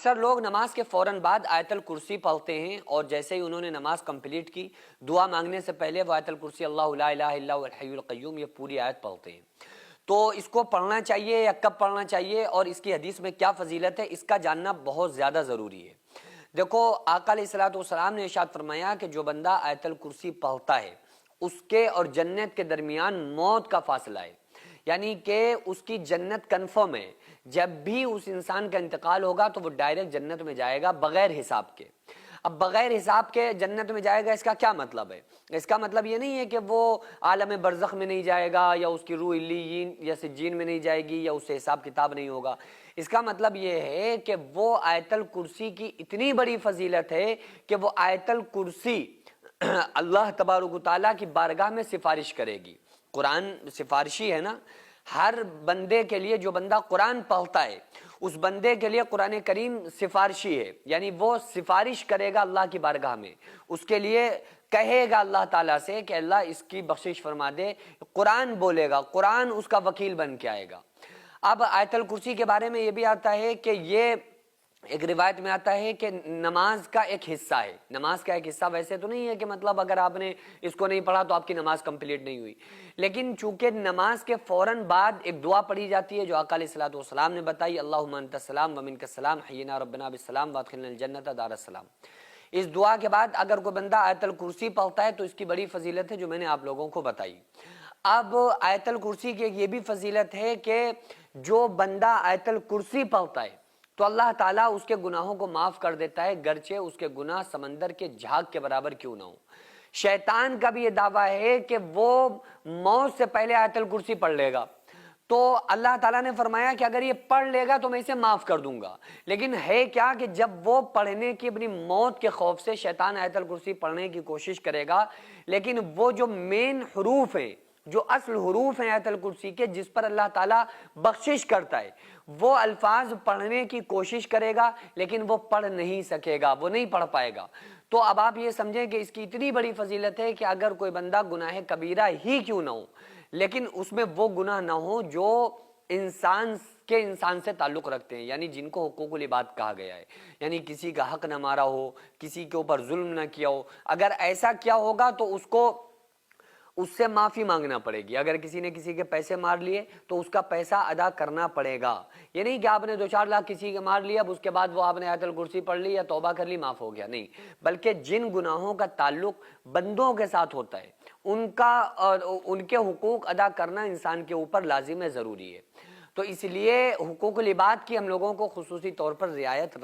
اکثر لوگ نماز کے فوراً بعد آیت الکرسی پڑھتے ہیں اور جیسے ہی انہوں نے نماز کمپلیٹ کی دعا مانگنے سے پہلے وہ آیت الکرسی اللہ لا الہ الا هو الحی القیوم یہ پوری آیت پڑھتے ہیں۔ تو اس کو پڑھنا چاہیے یا کب پڑھنا چاہیے اور اس کی حدیث میں کیا فضیلت ہے، اس کا جاننا بہت زیادہ ضروری ہے۔ دیکھو آقا علیہ الصلوۃ والسلام نے ارشاد فرمایا کہ جو بندہ آیت الکرسی پڑھتا ہے اس کے اور جنت کے درمیان موت کا فاصلہ ہے، یعنی کہ اس کی جنت کنفرم ہے۔ جب بھی اس انسان کا انتقال ہوگا تو وہ ڈائریکٹ جنت میں جائے گا بغیر حساب کے۔ اب بغیر حساب کے جنت میں جائے گا، اس کا کیا مطلب ہے؟ اس کا مطلب یہ نہیں ہے کہ وہ عالم برزخ میں نہیں جائے گا یا اس کی روح علیین یا سجین میں نہیں جائے گی یا اس سے حساب کتاب نہیں ہوگا۔ اس کا مطلب یہ ہے کہ وہ آیت الکرسی کی اتنی بڑی فضیلت ہے کہ وہ آیت الکرسی اللہ تبارک و تعالیٰ کی بارگاہ میں سفارش کرے گی۔ قرآن سفارشی ہے نا، ہر بندے کے لیے جو بندہ قرآن پڑھتا ہے اس بندے کے لیے قرآن کریم سفارشی ہے، یعنی وہ سفارش کرے گا اللہ کی بارگاہ میں، اس کے لیے کہے گا اللہ تعالیٰ سے کہ اللہ اس کی بخشش فرما دے۔ قرآن بولے گا، قرآن اس کا وکیل بن کے آئے گا۔ اب آیت الکرسی کے بارے میں یہ بھی آتا ہے کہ یہ ایک روایت میں آتا ہے کہ نماز کا ایک حصہ ہے۔ نماز کا ایک حصہ ویسے تو نہیں ہے کہ مطلب اگر آپ نے اس کو نہیں پڑھا تو آپ کی نماز کمپلیٹ نہیں ہوئی، لیکن چونکہ نماز کے فوراً بعد ایک دعا پڑھی جاتی ہے جو آقا علیہ الصلوۃ والسلام نے بتائی، اللہم انت السلام ومنک السلام حینا ربنا بالسلام وادخلنا الجنت دار السلام۔ اس دعا کے بعد اگر کوئی بندہ آیت الکرسی پڑھتا ہے تو اس کی بڑی فضیلت ہے جو میں نے آپ لوگوں کو بتائی۔ اب آیت الکرسی کی یہ بھی فضیلت ہے کہ جو بندہ آیت الکرسی پڑھتا ہے تو اللہ تعالیٰ اس کے گناہوں کو معاف کر دیتا ہے، گرچہ اس کے گناہ سمندر کے جھاگ کے برابر کیوں نہ ہو۔ شیطان کا بھی یہ دعویٰ ہے کہ وہ موت سے پہلے آیت الکرسی پڑھ لے گا، تو اللہ تعالیٰ نے فرمایا کہ اگر یہ پڑھ لے گا تو میں اسے معاف کر دوں گا۔ لیکن ہے کیا کہ جب وہ پڑھنے کی اپنی موت کے خوف سے شیطان آیت الکرسی پڑھنے کی کوشش کرے گا، لیکن وہ جو مین حروف ہیں، جو اصل حروف ہیں آیت الکرسی کے جس پر اللہ تعالیٰ بخشش کرتا ہے، وہ الفاظ پڑھنے کی کوشش کرے گا لیکن وہ پڑھ نہیں سکے گا، وہ نہیں پڑھ پائے گا۔ تو اب آپ یہ سمجھیں کہ اس کی اتنی بڑی فضیلت ہے کہ اگر کوئی بندہ گناہ کبیرہ ہی کیوں نہ ہو لیکن اس میں وہ گناہ نہ ہو جو انسان سے تعلق رکھتے ہیں، یعنی جن کو حقوق العباد کہا گیا ہے، یعنی کسی کا حق نہ مارا ہو، کسی کے اوپر ظلم نہ کیا ہو، اگر ایسا کیا ہوگا تو اس سے معافی مانگنا پڑے گی۔ اگر کسی نے کسی کے پیسے مار لیے تو اس کا پیسہ ادا کرنا پڑے گا۔ یہ نہیں کہ آپ نے 2-4 لاکھ کسی کے مار لیا اب اس کے بعد وہ آپ نے آیت الکرسی پڑھ لی یا توبہ کر لی معاف ہو گیا، نہیں، بلکہ جن گناہوں کا تعلق بندوں کے ساتھ ہوتا ہے ان کے حقوق ادا کرنا انسان کے اوپر لازم ہے، ضروری ہے۔ تو اس لیے حقوق العباد کی ہم لوگوں کو خصوصی طور پر رعایت